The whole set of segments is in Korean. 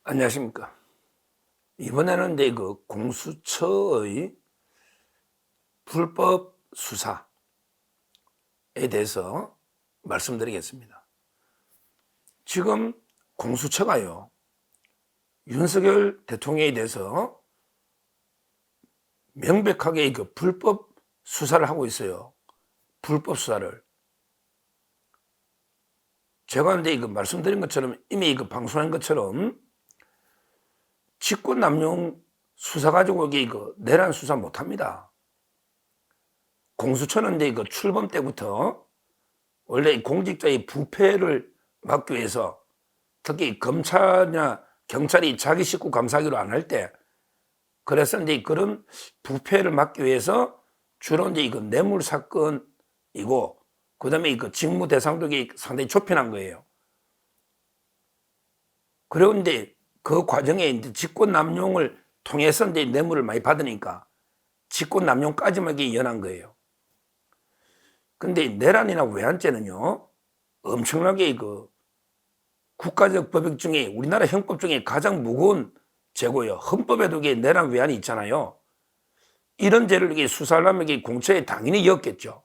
안녕하십니까. 이번에는 이제 공수처의 불법 수사에 대해서 말씀드리겠습니다. 지금 공수처가요, 윤석열 대통령에 대해서 명백하게 불법 수사를 하고 있어요. 불법 수사를. 제가 이제 말씀드린 것처럼 이미 방송한 것처럼 직권남용 수사 가지고 내란 수사 못 합니다. 공수처는 이제 출범 때부터 원래 공직자의 부패를 막기 위해서, 특히 검찰이나 경찰이 자기 식구 감사하기로 안 할 때, 그래서 이제 그런 부패를 막기 위해서 주로 이제 뇌물 사건이고, 그 다음에 직무 대상도 상당히 좁혀난 거예요. 그리고 이제 그 과정에 이제 직권남용을 통해서 이제 뇌물을 많이 받으니까 직권남용까지만 연한 거예요. 근데 내란이나 외환죄는요, 엄청나게 국가적 법익 중에, 우리나라 형법 중에 가장 무거운 죄고요. 헌법에도 내란 외환이 있잖아요. 이런 죄를 수사하려면 공처에 당연히 엮겠죠.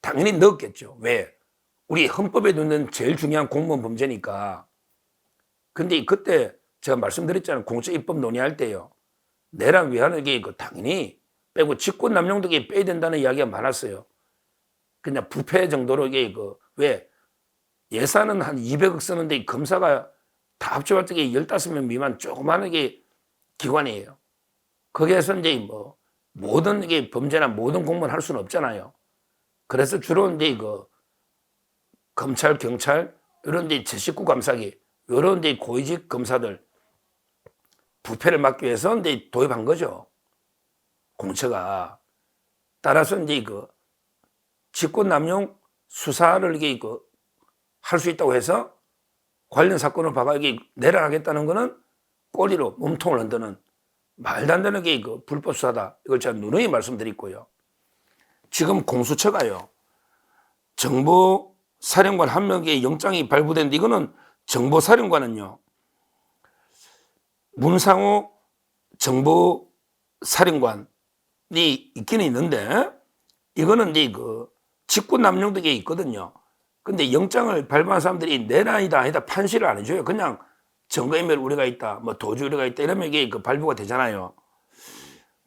당연히 넣었겠죠. 왜? 우리 헌법에 두는 제일 중요한 공무원 범죄니까. 근데 그때 제가 말씀드렸잖아요. 공처 입법 논의할 때요, 내란 외환을 당연히 빼고 직권남용도 빼야 된다는 이야기가 많았어요. 그냥 부패 정도로 왜 예산은 한 200억 쓰는데 검사가 다 합쳐봤자 15명 미만 조그마한 기관이에요. 거기에서 이제 모든 범죄나 모든 공무원 할 수는 없잖아요. 그래서 주로 이제 검찰, 경찰, 이런 제 식구 감사기, 이런 고위직 검사들 부패를 막기 위해서 이제 도입한 거죠. 공처가. 따라서 이제 직권남용 수사를 할 수 있다고 해서 관련 사건을 봐가 내란하겠다는 거는 꼬리로 몸통을 흔드는 말도 안 되는 불법 수사다. 이걸 제가 누누이 말씀드렸고요. 지금 공수처가요, 정보사령관 한 명의 영장이 발부됐는데, 이거는 정보사령관은요, 문상호 정보사령관이 있기는 있는데, 이거는 이제 직권남용도 있거든요. 근데 영장을 발부한 사람들이 내란이다 아니다 판시를 안 해줘요. 그냥 증거인멸 우려가 있다, 뭐 도주 우려가 있다 이러면 이게 발부가 되잖아요.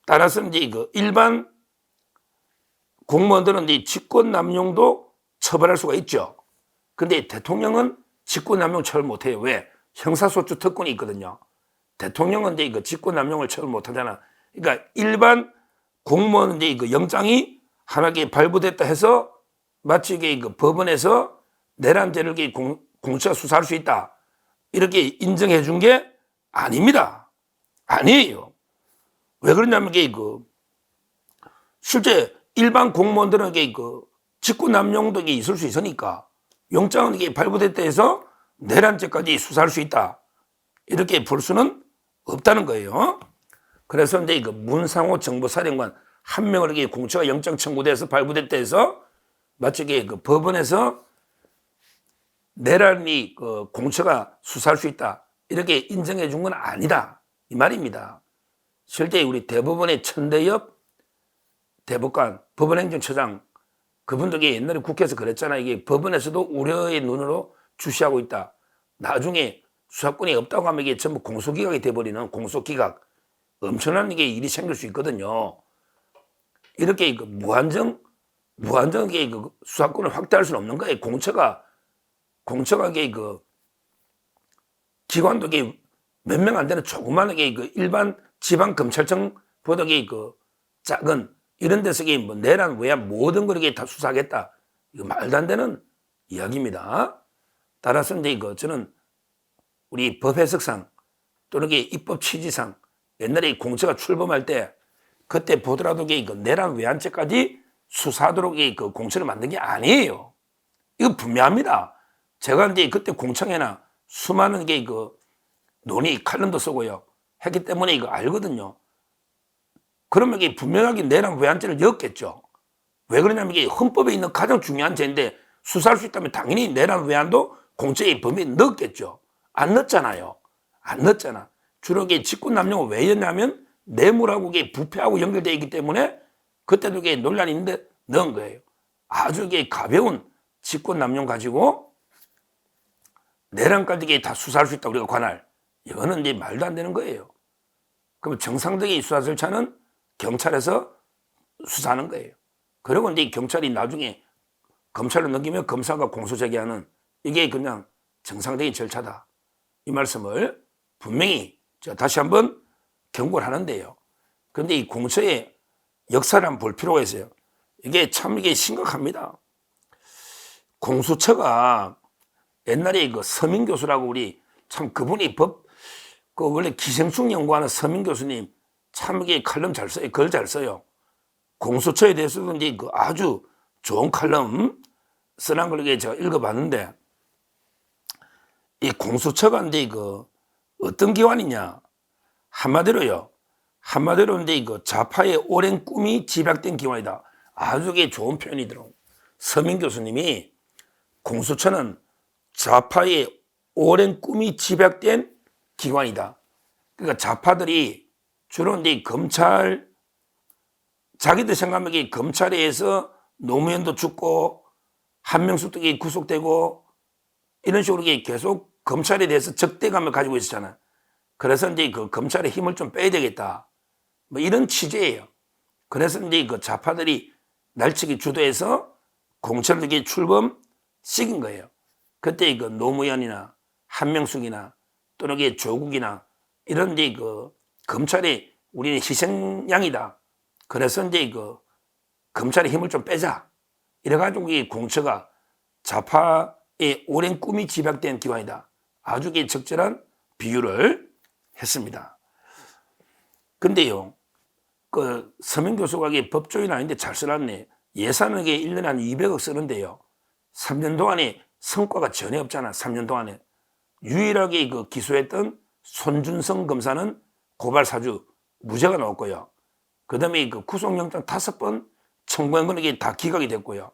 따라서 이제 일반 공무원들은 이제 직권남용도 처벌할 수가 있죠. 근데 대통령은 직권남용 처벌 못해요. 왜? 형사소추 특권이 있거든요. 대통령은 이제 직권남용을 처벌 못하잖아. 그러니까 일반 공무원은 이제 영장이 하나게 발부됐다 해서 마치 법원에서 내란죄를 공수처가 수사할 수 있다, 이렇게 인정해 준 게 아닙니다. 아니에요. 왜 그러냐면 실제 일반 공무원들은 직권남용도 있을 수 있으니까 영장은 발부됐다 해서 내란죄까지 수사할 수 있다, 이렇게 볼 수는 없다는 거예요. 그래서 이제 문상호 정보사령관 한 명을 공처가 영장 청구돼서 발부됐다 해서 마치 법원에서 내란이 공처가 수사할 수 있다, 이렇게 인정해 준 건 아니다, 이 말입니다. 실제 우리 대법원의 천대엽 대법관, 법원행정처장, 그분도 옛날에 국회에서 그랬잖아요. 이게 법원에서도 우려의 눈으로 주시하고 있다. 나중에 수사권이 없다고 하면 이게 전부 공소기각이 돼버리는 공소기각, 엄청난 일이 생길 수 있거든요. 이렇게 무한정 수사권을 확대할 수는 없는 거예요. 공처가 기관도 몇 명 안 되는 조그마하게 일반 지방검찰청보다 작은 이런 데서 뭐 내란 외환 모든 걸 다 수사하겠다, 이거 말도 안 되는 이야기입니다. 따라서 이제 저는 우리 법 해석상 또는 입법 취지상 옛날에 공처가 출범할 때 그때 보더라도 내란 외환죄까지 수사하도록 공처를 만든 게 아니에요. 이거 분명합니다. 제가 이제 그때 공청회나 수많은 논의 칼럼도 쓰고요 했기 때문에 이거 알거든요. 그러면 분명하게 내란 외환죄를 엮겠죠. 왜 그러냐면 이게 헌법에 있는 가장 중요한 죄인데 수사할 수 있다면 당연히 내란 외환도 공처의 범위에 넣었겠죠. 안 넣었잖아요. 안 넣었잖아. 주로 이게 직권남용을 왜 했냐면 뇌물하고 이게 부패하고 연결되어 있기 때문에 그때도 이게 논란이 있는데 넣은 거예요. 아주 이게 가벼운 직권남용 가지고 내란까지 이게 다 수사할 수 있다, 우리가 관할. 이거는 이제 말도 안 되는 거예요. 그럼 정상적인 수사 절차는 경찰에서 수사하는 거예요. 그리고 이제 경찰이 나중에 검찰로 넘기면 검사가 공소 제기하는, 이게 그냥 정상적인 절차다. 이 말씀을 분명히 제가 다시 한번 경고를 하는데요. 그런데 이 공처의 역사를 한번 볼 필요가 있어요. 이게 참 이게 심각합니다. 공수처가 옛날에 그 서민 교수라고, 우리 참 그분이 그 원래 기생충 연구하는 서민 교수님, 참 이게 칼럼 잘 써요. 글 잘 써요. 공수처에 대해서도 이제 그 아주 좋은 칼럼 써난 걸 제가 읽어봤는데, 이 공수처가 이제 그 어떤 기관이냐, 한마디로 이제 그 좌파의 오랜 꿈이 집약된 기관이다. 아주 좋은 표현이더라고요. 서민 교수님이 공수처는 좌파의 오랜 꿈이 집약된 기관이다. 그러니까 좌파들이 주로 이제 검찰, 자기들 생각하기에 검찰에 의해서 노무현도 죽고 한명숙도 구속되고 이런 식으로 계속 검찰에 대해서 적대감을 가지고 있었잖아요. 그래서 이제 그 검찰의 힘을 좀 빼야 되겠다, 뭐 이런 취지예요. 그래서 이제 그 좌파들이 날치기 주도해서 공천력에 출범시킨 거예요. 그때 그 노무현이나 한명숙이나 또는 조국이나 이런 이제 그 검찰이 우리는 희생양이다. 그래서 이제 그 검찰의 힘을 좀 빼자. 이래가지고 이 공처가 좌파의 오랜 꿈이 집약된 기관이다. 아주 적절한 비유를 했습니다. 근데요, 그 서민 교수가 법조인 아닌데 잘 써놨네. 예산을 1년에 한 200억 쓰는데요, 3년 동안에 성과가 전혀 없잖아. 3년 동안에 유일하게 그 기소했던 손준성 검사는 고발 사주 무죄가 나왔고요. 그 다음에 그 구속영장 5번 청구한 건 이게 다 기각이 됐고요.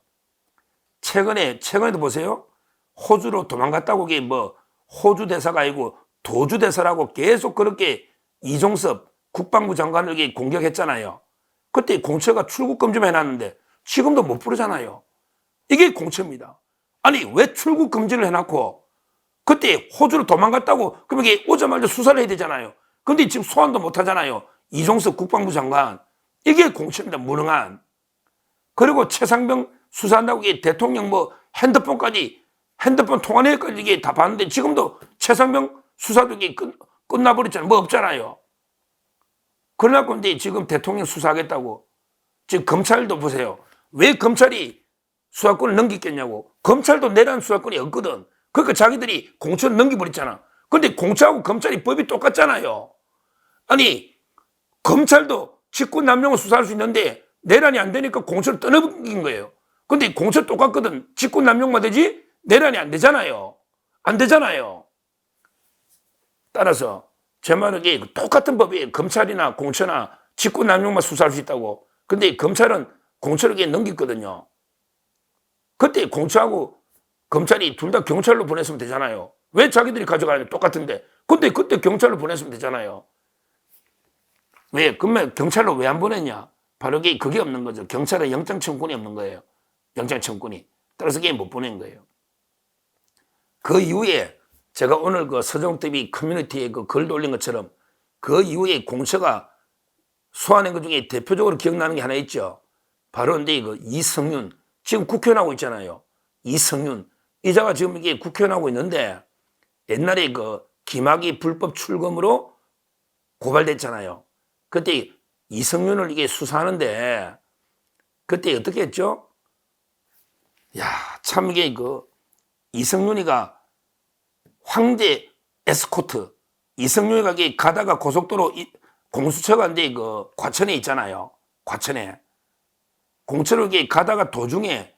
최근에도 보세요. 호주로 도망갔다고, 이게 뭐 호주 대사가 아니고 도주 대사라고 계속 그렇게 이종섭 국방부 장관을 이게 공격했잖아요. 그때 공처가 출국 금지만 해놨는데 지금도 못 부르잖아요. 이게 공처입니다. 아니, 왜 출국 금지를 해놨고 그때 호주로 도망갔다고 그럼 이게 오자마자 수사를 해야 되잖아요. 근데 지금 소환도 못 하잖아요. 이종섭 국방부 장관. 이게 공처입니다. 무능한. 그리고 최상병 수사한다고 이게 대통령 뭐 핸드폰 통화 내역까지 이게 다 봤는데 지금도 최상병 수사도 이게 끝나버렸잖아요. 뭐 없잖아요. 그러고 이제 지금 대통령 수사하겠다고. 지금 검찰도 보세요. 왜 검찰이 수사권을 넘기겠냐고. 검찰도 내란 수사권이 없거든. 그러니까 자기들이 공처를 넘겨버렸잖아. 근데 공처하고 검찰이 법이 똑같잖아요. 아니, 검찰도 직권남용을 수사할 수 있는데 내란이 안 되니까 공처를 떠넘긴 거예요. 근데 공처 똑같거든. 직권남용만 되지 내란이 안 되잖아요. 안 되잖아요. 따라서 제 말은 똑같은 법이에요. 검찰이나 공처나 직권남용만 수사할 수 있다고. 근데 검찰은 공처를 넘겼거든요. 그때 공처하고 검찰이 둘 다 경찰로 보냈으면 되잖아요. 왜 자기들이 가져가냐, 똑같은데. 근데 그때 경찰로 보냈으면 되잖아요. 왜? 그러면 경찰로 왜 안 보냈냐? 바로 그게 없는 거죠. 경찰에 영장 청구권이 없는 거예요. 영장 청구권이. 따라서 그게 못 보낸 거예요. 그 이후에 제가 오늘 그 서정TV 커뮤니티에 그 글도 올린 것처럼 그 이후에 공처가 소환한 것 중에 대표적으로 기억나는 게 하나 있죠. 바로 이제 그 이성윤, 지금 국회의원하고 있잖아요. 이성윤 이자가 지금 이게 국회의원하고 있는데 옛날에 그 김학의 불법 출금으로 고발됐잖아요. 그때 이성윤을 이게 수사하는데 그때 어떻게 했죠? 야, 참 이게 그 이성윤이가 황제 에스코트, 이성윤이가 가다가 고속도로 공수처가 이제 그 과천에 있잖아요. 과천에 공처를 가다가 도중에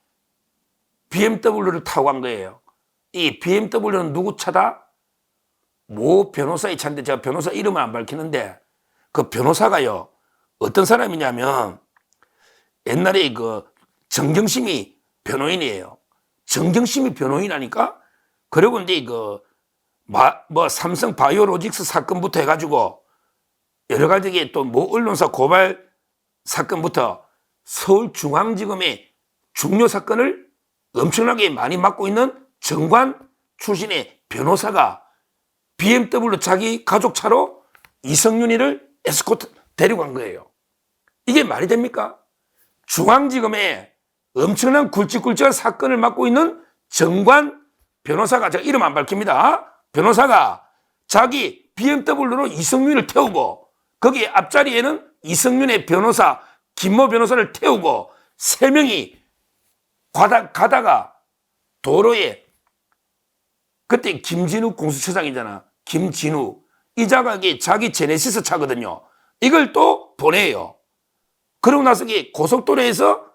BMW를 타고 간 거예요. 이 BMW는 누구 차다? 모 변호사의 차인데 제가 변호사 이름을 안 밝히는데 그 변호사가요, 어떤 사람이냐면 옛날에 그 정경심이 변호인이에요. 정경심이 변호인하니까. 그리고 이제 그 뭐 삼성 바이오로직스 사건부터 해가지고 여러 가지 또 뭐 언론사 고발 사건부터 서울중앙지검의 중요 사건을 엄청나게 많이 맡고 있는 정관 출신의 변호사가 BMW 자기 가족 차로 이성윤이를 에스코트 데리고 간 거예요. 이게 말이 됩니까? 중앙지검에 엄청난 굵직굵직한 사건을 맡고 있는 정관 변호사가, 제가 이름 안 밝힙니다. 변호사가 자기 BMW로 이성윤을 태우고 거기 앞자리에는 이성윤의 변호사 김모 변호사를 태우고 3명이 가다가 도로에, 그때 김진욱 공수처장이잖아. 김진욱 이 자가 자기 제네시스 차거든요. 이걸 또 보내요. 그러고 나서 고속도로에서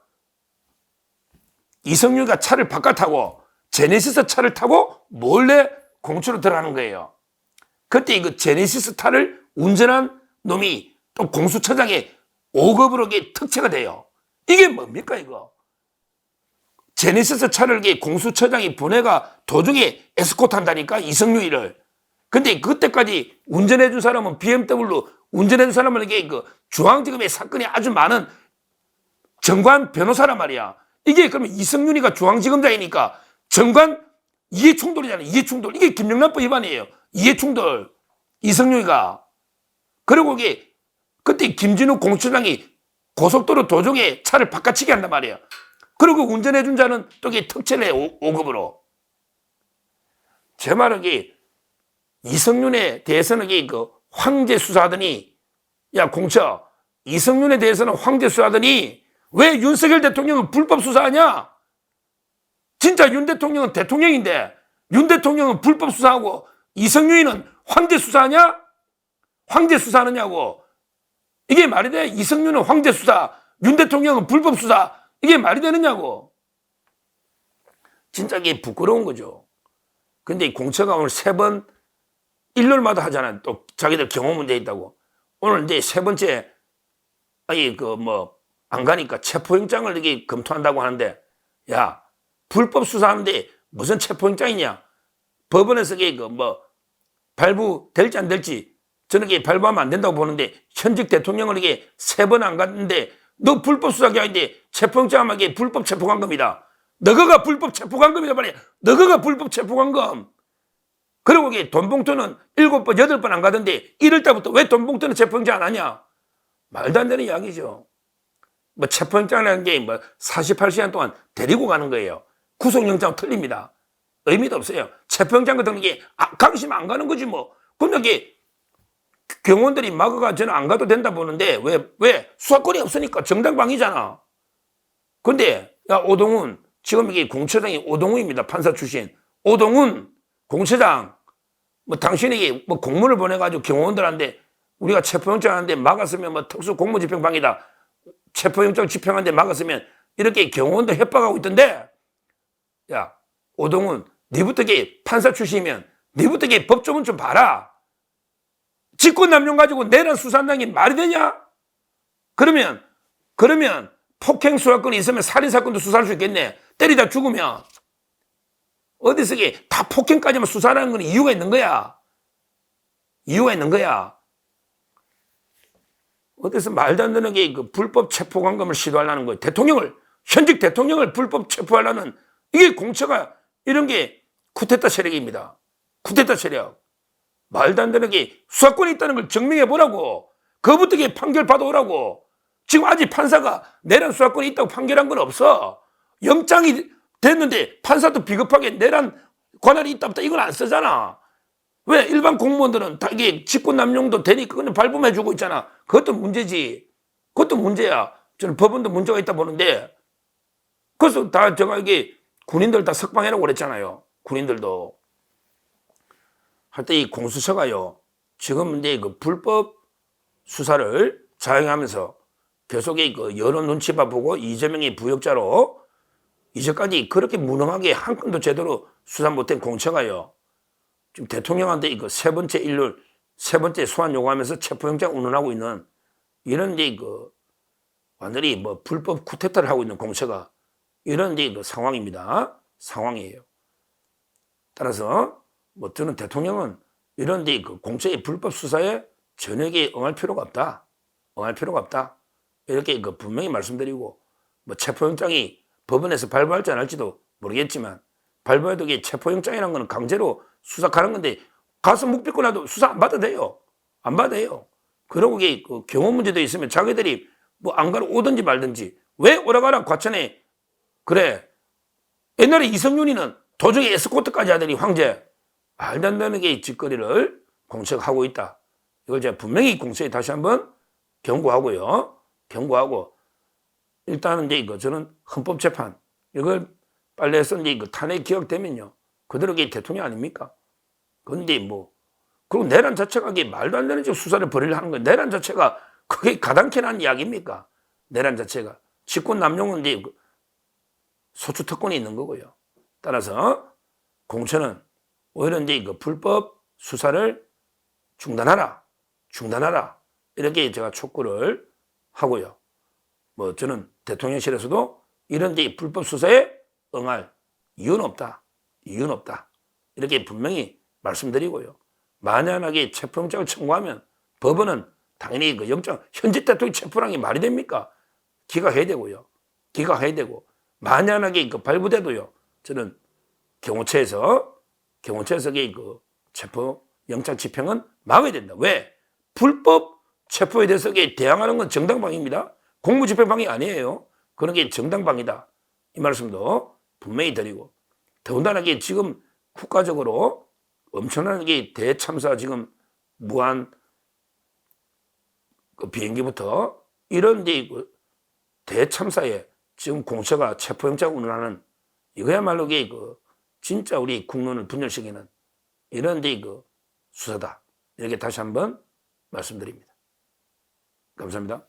이성윤이가 차를 바깥 타고 제네시스 차를 타고 몰래 공처로 들어가는 거예요. 그때 이거 제네시스 차를 운전한 놈이 또 공수처장의 5급으로 특채가 돼요. 이게 뭡니까 이거? 제네시스 차를 공수처장이 보내가 도중에 에스코트 한다니까, 이성윤이를. 근데 그때까지 운전해 준 사람은 BMW 운전해 준 사람은 중앙지검의 사건이 아주 많은 정관 변호사란 말이야. 이게 그러면 이성윤이가 중앙지검장이니까 정관 이해충돌이잖아요. 이해충돌. 이게 김영란법 위반이에요. 이해충돌. 이성윤이가. 그리고 그때 김진욱 공수처장이 고속도로 도중에 차를 바깥치게 한단 말이에요. 그리고 운전해준 자는 또 특채를 해, 5급으로. 제 말은 이성윤에 대해서는 황제 수사하더니, 야 공처, 이성윤에 대해서는 황제 수사하더니 왜 윤석열 대통령은 불법 수사하냐? 진짜 윤 대통령은 대통령인데 윤 대통령은 불법 수사하고 이성윤이는 황제 수사하냐? 황제 수사하느냐고. 이게 말이 돼? 이성윤은 황제 수사, 윤 대통령은 불법 수사, 이게 말이 되느냐고. 진짜 이게 부끄러운 거죠. 근데 공처가 오늘 3번 일요일마다 하잖아요. 또 자기들 경호 문제 있다고. 오늘 이제 3번째 안 가니까 체포영장을 이렇게 검토한다고 하는데, 야 불법 수사하는데 무슨 체포영장이냐? 법원에서 발부될지 안 될지 저는 발부하면 안 된다고 보는데, 현직 대통령을 3번 안 갔는데 너 불법 수사기관인데 체포영장 하면 불법 체포관검이다. 너가 불법 체포관검이다 말이야. 너가 불법 체포관검. 그리고 돈봉투는 7번, 8번 안 가던데 1월 달부터 왜 돈봉투는 체포영장 안 하냐? 말도 안 되는 이야기죠. 체포영장이라는 게 48시간 동안 데리고 가는 거예요. 구속영장 틀립니다. 의미도 없어요. 체포영장 같은 게 강심 안 가는 거지 뭐. 그러면 경호원들이 막아가 저는 안 가도 된다 보는데 왜? 수사권이 없으니까 정당방위잖아. 근데 야 오동훈, 지금 공처장이 오동훈입니다. 판사 출신. 오동훈 공처장, 당신이 공문을 보내가지고 경호원들한테 우리가 체포영장 하는데 막았으면 특수 공무집행방이다. 체포영장 집행하는데 막았으면 이렇게 경호원들 협박하고 있던데, 야 오동훈, 니부터 판사 출신이면 니부터 법조문 좀 봐라. 직권남용 가지고 내란 수사한다는 게 말이 되냐? 그러면 폭행 수사권이 있으면 살인사건도 수사할 수 있겠네. 때리다 죽으면. 어디서 다 폭행까지만 수사하는 건 이유가 있는 거야. 이유가 있는 거야. 어디서 말도 안 되는 불법 체포관검을 시도하려는 거예요. 현직 대통령을 불법 체포하려는, 이게 공처가 이런 게 쿠데타 세력입니다. 쿠데타 세력. 말도 안 되는 수사권이 있다는 걸 증명해 보라고. 그부터 판결 받아오라고. 지금 아직 판사가 내란 수사권이 있다고 판결한 건 없어. 영장이 됐는데 판사도 비겁하게 내란 권한이 있다 없다 이건 안 쓰잖아. 왜? 일반 공무원들은 다 직권남용도 되니까 그냥 발부해 주고 있잖아. 그것도 문제지. 그것도 문제야. 저는 법원도 문제가 있다 보는데, 그래서 다 제가 군인들 다 석방해라고 그랬잖아요. 군인들도. 하여튼 이 공수처가요, 지금 이제 불법 수사를 자행하면서 계속 여론 눈치 봐보고 이재명이 부역자로 이제까지 그렇게 무능하게 한 건도 제대로 수사 못한 공처가요, 지금 대통령한테 세 번째 소환 요구하면서 체포영장 운운하고 있는 이런 완전히 불법 쿠데타를 하고 있는 공처가 이런 상황입니다. 상황이에요. 따라서 뭐 저는 대통령은 이런 데 그 공처의 불법 수사에 전혀 응할 필요가 없다. 응할 필요가 없다. 이렇게 그 분명히 말씀드리고, 뭐 체포영장이 법원에서 발부할지 안 할지도 모르겠지만 발부해도 이게 체포영장이라는 거는 강제로 수사하는 건데 가서 묵비권 놔도 수사 안 받아도 돼요. 안 받아도 돼요. 그러고 이게 그 경호 문제도 있으면 자기들이 뭐 안 가러 오든지 말든지 왜 오라가라 과천에 그래. 옛날에 이성윤이는 도중에 에스코트까지 하더니 황제 말도 안 되는 게 짓거리를 공척하고 있다. 이걸 제가 분명히 공처에 다시 한번 경고하고요. 경고하고 일단은 이제 이거 저는 헌법재판 이걸 빨리 해서 이제 이거 탄핵 기각되면요. 그대로 이게 대통령 아닙니까? 그런데 뭐 그리고 내란 자체가 이게 말도 안 되는 수사를 벌이려 하는 거예요. 내란 자체가 그게 가당키 난 이야기입니까? 내란 자체가 직권 남용은 이제 소추 특권이 있는 거고요. 따라서 공처는 오히려 이제 이거 불법 수사를 중단하라. 이렇게 제가 촉구를 하고요. 뭐 저는 대통령실에서도 이런 데 불법 수사에 응할 이유는 없다. 이렇게 분명히 말씀드리고요. 만약에 체포영장을 청구하면 법원은 당연히 그 영장, 현직 대통령 체포라는 게 말이 됩니까? 기각해야 되고요. 만약에 그 발부돼도요. 저는 경호처에서 그 체포 영장 집행은 막아야 된다. 왜? 불법 체포에 대해서 대항하는 건 정당방위입니다. 공무집행방위 아니에요. 그런 게 정당방위다. 이 말씀도 분명히 드리고, 더군다나 지금 국가적으로 엄청난 게 대참사 지금 무한 그 비행기부터 이런 데 대참사에 지금 공처가 체포영장 운운하는 이거야말로 그 진짜 우리 국론을 분열시키는 이런 데 그 수사다. 이렇게 다시 한번 말씀드립니다. 감사합니다.